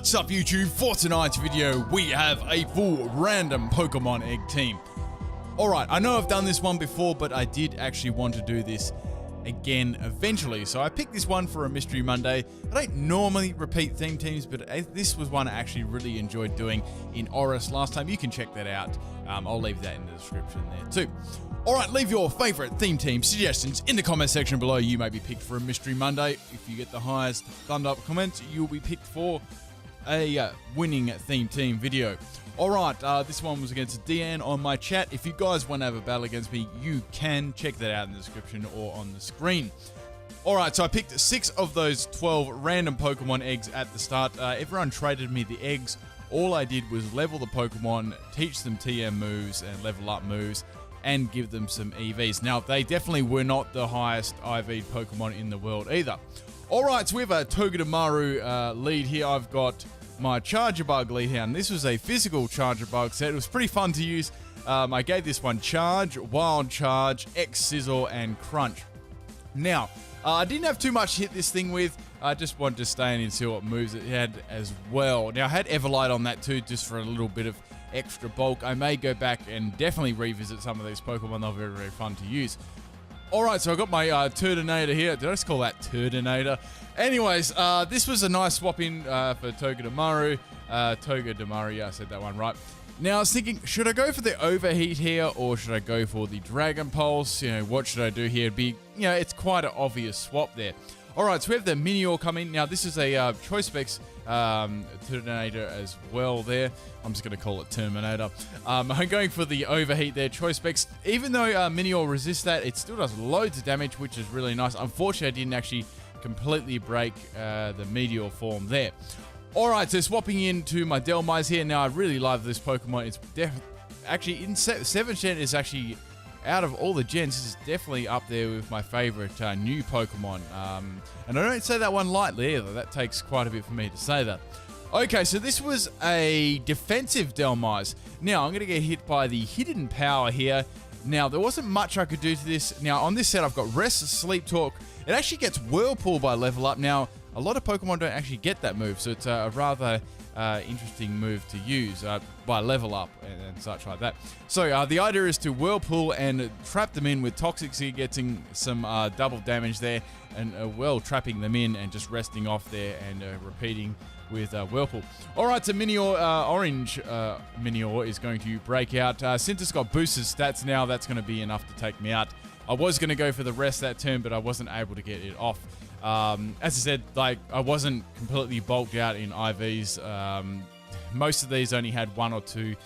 What's up YouTube? For tonight's video we have a full random Pokemon egg team. Alright, I know I've done this one before, but I did actually want to do this again eventually. So I picked this one for a Mystery Monday. I don't normally repeat theme teams, but this was one I actually really enjoyed doing in Oris last time. You can check that out. I'll leave that in the description there too. Alright, leave your favourite theme team suggestions in the comment section below. You may be picked for a Mystery Monday. If you get the highest thumbs up comments, you'll be picked for a winning theme team video. Alright, this one was against Deanne on my chat. If you guys want to have a battle against me, you can check that out in the description or on the screen. Alright, so I picked 6 of those 12 random Pokemon eggs at the start. Everyone traded me the eggs. All I did was level the Pokemon, teach them TM moves and level up moves, and give them some EVs. Now, they definitely were not the highest IV Pokemon in the world either. Alright, so we have a Togedemaru lead here. I've got my Charjabug lead here, and this was a physical Charjabug set. It was pretty fun to use. I gave this one Charge, Wild Charge, X-Sizzle, and Crunch. Now, I didn't have too much to hit this thing with. I just wanted to stay in and see what moves it had as well. Now, I had Everlight on that too, just for a little bit of extra bulk. I may go back and definitely revisit some of these Pokemon. They're very, very fun to use. Alright, so I got my Turtonator here. Did I just call that Turtonator? Anyways, this was a nice swap in for Togedemaru. Togedemaru, yeah, I said that one right. Now, I was thinking, should I go for the Overheat here, or should I go for the Dragon Pulse? You know, what should I do here? It'd be, you know, it's quite an obvious swap there. Alright, so we have the Minior coming. Now, this is a Choice Specs Turtonator as well there. I'm just going to call it Terminator. I'm going for the Overheat there, Choice Specs. Even though Minior resists that, it still does loads of damage, which is really nice. Unfortunately, I didn't actually completely break the Meteor form there. Alright, so swapping into my Dhelmise here. Now, I really love this Pokemon. It's actually, in 7th Gen is actually, out of all the gens, this is definitely up there with my favorite new Pokemon. And I don't say that one lightly either. That takes quite a bit for me to say that. Okay, so this was a defensive Dhelmise. Now, I'm going to get hit by the Hidden Power here. Now, there wasn't much I could do to this. Now, on this set, I've got Rest, Sleep Talk. It actually gets Whirlpool by level up. Now, a lot of Pokemon don't actually get that move, so it's a rather interesting move to use by level up and such like that. So the idea is to Whirlpool and trap them in with Toxicity, getting some double damage there, and well, trapping them in and just resting off there and repeating with Whirlpool. Alright, so Minior, Orange Minior is going to break out. Since it's got boosted stats now, that's going to be enough to take me out. I was going to go for the rest that turn, but I wasn't able to get it off. As I said, like, I wasn't completely bulked out in IVs. Most of these only had 1 or 2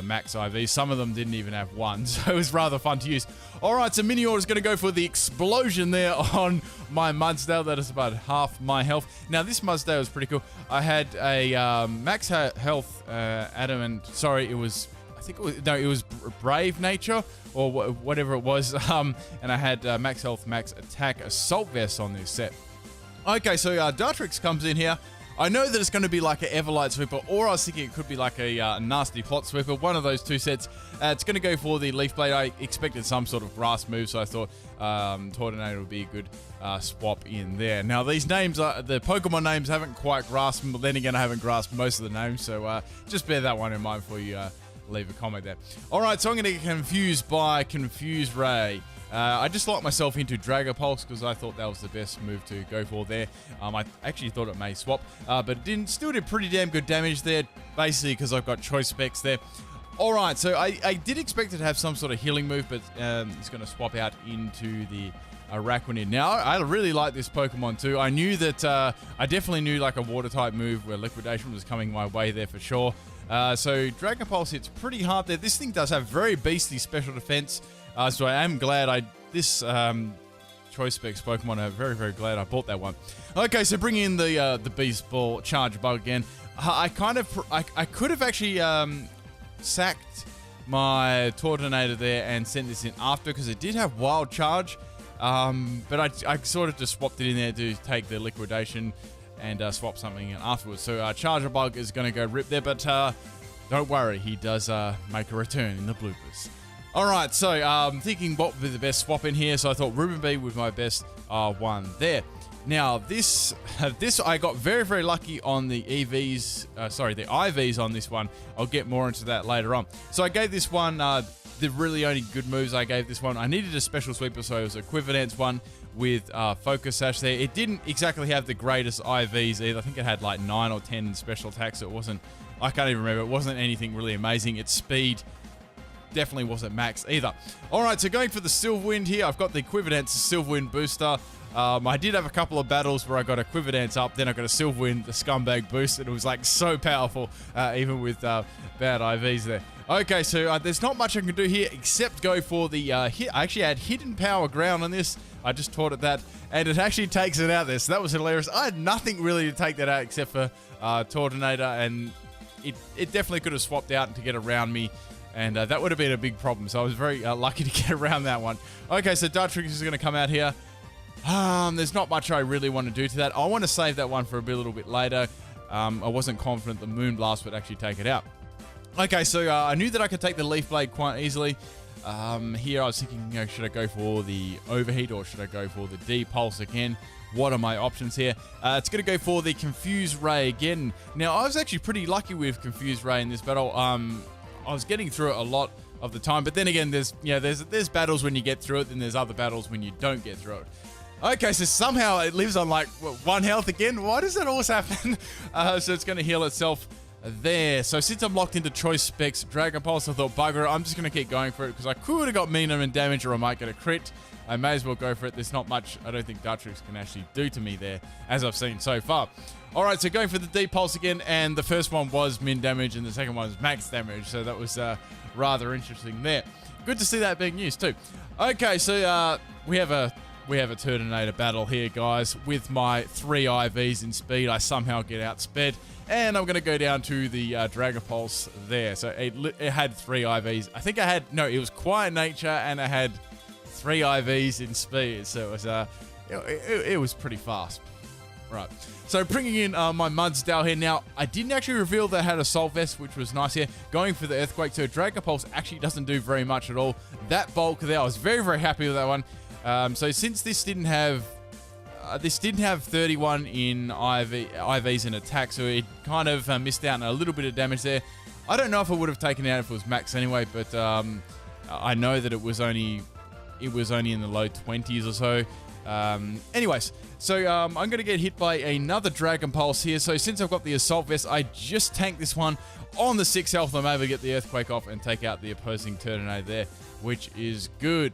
max IVs. Some of them didn't even have 1, so it was rather fun to use. Alright, so Minior is going to go for the Explosion there on my Mudsdale. That is about half my health. Now, this Mudsdale was pretty cool. I had a max health Adamant. Sorry, it was... I think it was, no, it was Brave Nature or whatever it was, and I had max health, max attack, Assault Vest on this set. Okay, so Dartrix comes in here. I know that it's going to be like an Everlight Sweeper, or I was thinking it could be like a nasty Plot Sweeper, one of those two sets. It's going to go for the Leaf Blade. I expected some sort of grass move, so I thought Tornado would be a good swap in there. Now, these names, the Pokemon names haven't quite grasped, but then again, I haven't grasped most of the names, so just bear that one in mind for you. Leave a comment there. Alright, so I'm going to get confused by Confuse Ray. I just locked myself into Dragapulse because I thought that was the best move to go for there. I actually thought it may swap, but it didn't. Still did pretty damn good damage there, basically because I've got Choice Specs there. Alright, so I did expect it to have some sort of healing move, but it's going to swap out into the Araquanid. Now, I really like this Pokemon too. I knew that, I definitely knew like a water type move where Liquidation was coming my way there for sure. So Dragon Pulse hits pretty hard there. This thing does have very beastly special defense. So I am glad this Choice Specs Pokemon, I'm very, very glad I bought that one. Okay, so bring in the Beast Ball Charjabug again. I could have actually sacked my Tortonator there and sent this in after because it did have Wild Charge. But I sort of just swapped it in there to take the Liquidation and swap something in afterwards. So Charjabug is going to go rip there, but don't worry, he does make a return in the bloopers. Alright, so thinking what would be the best swap in here, so I thought Ruben B was my best one there. Now, this I got very, very lucky on the EVs, the IVs on this one. I'll get more into that later on. So I gave this one, the really only good moves I gave this one, I needed a special sweeper, so it was a Quiver Dance one with Focus Sash there. It didn't exactly have the greatest IVs either. I think it had like 9 or 10 special attacks. It wasn't, I can't even remember, it wasn't anything really amazing. Its speed definitely wasn't max either. All right, so going for the Silverwind here, I've got the Quiver Dance Silverwind booster. I did have a couple of battles where I got a Quiver Dance up, then I got a Silverwind, the Scumbag boost, and it was like so powerful, even with bad IVs there. Okay, so there's not much I can do here except go for the hit. I actually had Hidden Power Ground on this. I just taught it that, and it actually takes it out there, so that was hilarious. I had nothing really to take that out except for Tortonator, and it definitely could have swapped out to get around me, and that would have been a big problem, so I was very lucky to get around that one. Okay, so Dartrix is going to come out here. There's not much I really want to do to that. I want to save that one for a little bit later. I wasn't confident the Moonblast would actually take it out. Okay, so I knew that I could take the Leaf Blade quite easily. Here I was thinking, you know, should I go for the Overheat or should I go for the D-Pulse again? What are my options here? It's going to go for the Confuse Ray again. Now, I was actually pretty lucky with Confuse Ray in this battle. I was getting through it a lot of the time, but then again, there's battles when you get through it, and there's other battles when you don't get through it. Okay, so somehow it lives on like 1 health again. Why does that always happen? So it's going to heal itself there. So since I'm locked into Choice Specs Dragon Pulse, I thought, bugger it, I'm just going to keep going for it because I could have got minimum damage or I might get a crit. I may as well go for it. There's not much I don't think Dartrix can actually do to me there, as I've seen so far. All right, so going for the D-Pulse again, and the first one was min damage and the second one was max damage, so that was rather interesting there. Good to see that being used too. Okay, so we have a Turtonator battle here, guys. With my 3 IVs in speed, I somehow get outsped, and I'm going to go down to the Dragon Pulse there. So it had 3 IVs. I think it was Quiet Nature, and I had 3 IVs in speed, so it was it was pretty fast. Right, so bringing in my Mudsdale here. Now, I didn't actually reveal that I had Assault Vest, which was nice here. Going for the Earthquake, so Dragon Pulse actually doesn't do very much at all. That bulk there, I was very, very happy with that one. So since this didn't have 31 in IVs in attack, so it kind of missed out on a little bit of damage there. I don't know if it would have taken it out if it was max anyway, but I know that it was only in the low 20s or so. Anyways, so I'm going to get hit by another Dragon Pulse here. So since I've got the Assault Vest, I just tanked this one on the 6 health. I'm able to get the Earthquake off and take out the opposing Turtonator there, which is good.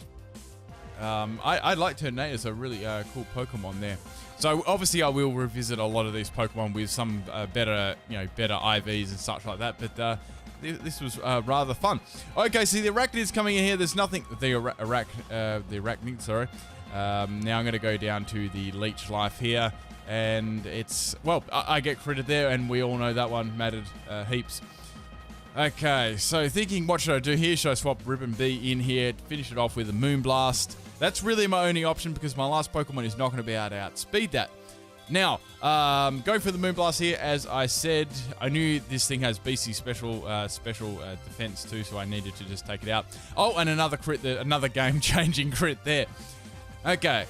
I like Turtonator, so really cool Pokemon there. So obviously I will revisit a lot of these Pokemon with some better IVs and such like that, but this was rather fun. Okay, so the Arachnid's coming in here. There's nothing, the Arachnid, sorry. Now I'm going to go down to the Leech Life here, and it's, well, I get critted there, and we all know that one mattered heaps. Okay, so thinking, what should I do here? Should I swap Ribbon B in here, finish it off with a Moonblast? That's really my only option because my last Pokemon is not going to be able to outspeed that. Now, going for the Moonblast here, as I said, I knew this thing has BC special defense too, so I needed to just take it out. Oh, and another crit, another game-changing crit there. Okay,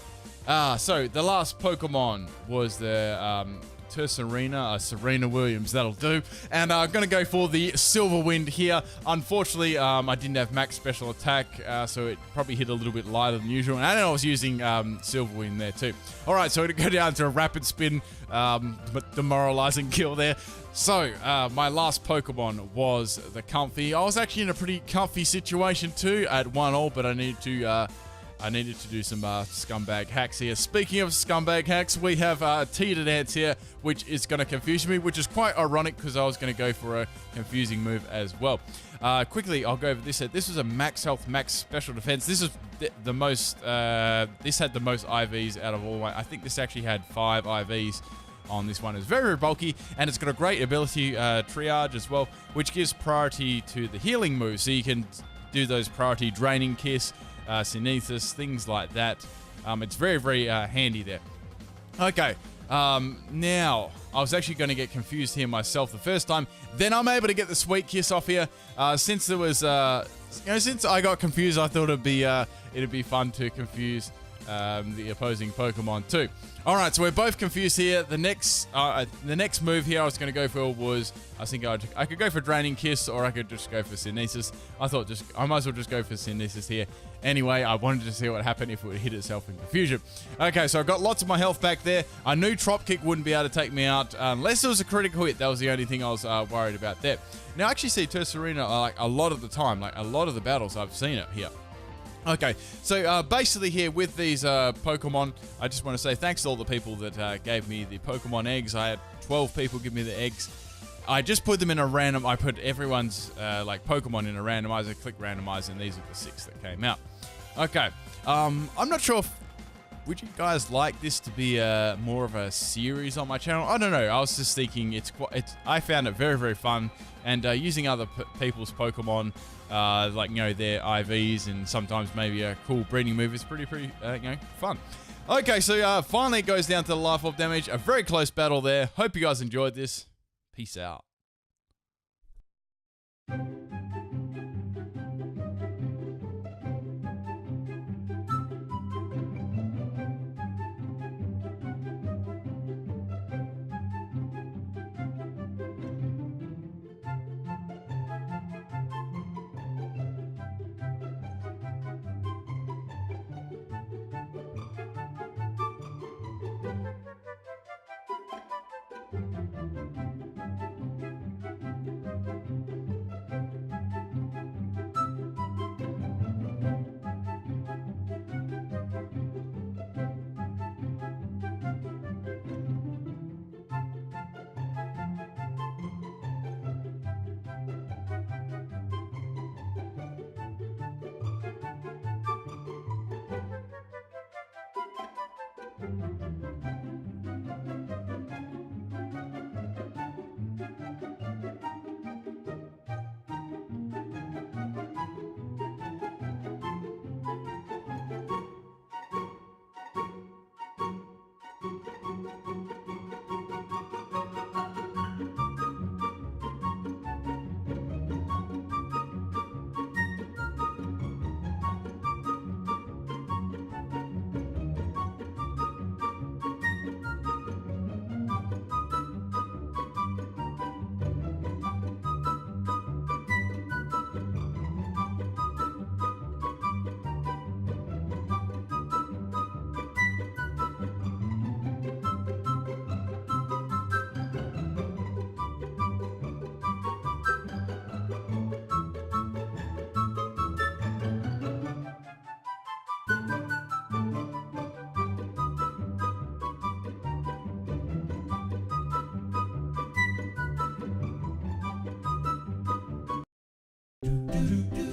so the last Pokemon was the Serena Williams, that'll do. And I'm going to go for the Silverwind here. Unfortunately, I didn't have max special attack, so it probably hit a little bit lighter than usual. And I was using Silverwind there too. All right, so to go down to a Rapid Spin, demoralizing kill there. So, my last Pokemon was the Comfey. I was actually in a pretty comfy situation too at 1-all, but I needed to do some scumbag hacks here. Speaking of scumbag hacks, we have Titanic here, which is going to confuse me, which is quite ironic because I was going to go for a confusing move as well. Quickly, I'll go over this. This was a max health, max special defense. This is the most. This had the most IVs out of all. I think this actually had 5 IVs on this one. It's very, very bulky, and it's got a great ability triage as well, which gives priority to the healing moves. So you can do those priority Draining Kiss, Sinethus, things like that. It's very, very handy there. Okay, now I was actually going to get confused here myself the first time. Then I'm able to get the Sweet Kiss off here. Since I got confused, I thought it'd be fun to confuse the opposing Pokemon too. All right, so we're both confused here. The next move here I was going to go for was, I think I could go for Draining Kiss, or I could just go for Synesis. I thought I might as well just go for Synesis here. Anyway, I wanted to see what happened if it would hit itself in confusion. Okay, so I got lots of my health back there. I knew Trop Kick wouldn't be able to take me out unless it was a critical hit. That was the only thing I was worried about there. Now, I actually see Tursurina like a lot of the time, like a lot of the battles I've seen it here. Okay, so basically here with these Pokemon, I just want to say thanks to all the people that gave me the Pokemon eggs. I had 12 people give me the eggs. I just put them in a random, I put everyone's like Pokemon in a randomizer, click randomize, and these are the 6 that came out. Okay, I'm not sure if, would you guys like this to be more of a series on my channel? I don't know, I was just thinking I found it very, very fun, and using other people's Pokemon, like, you know, their IVs and sometimes maybe a cool breeding move is pretty, you know, fun. Okay, so finally it goes down to the Life Orb damage. A very close battle there. Hope you guys enjoyed this. Peace out. Do do do.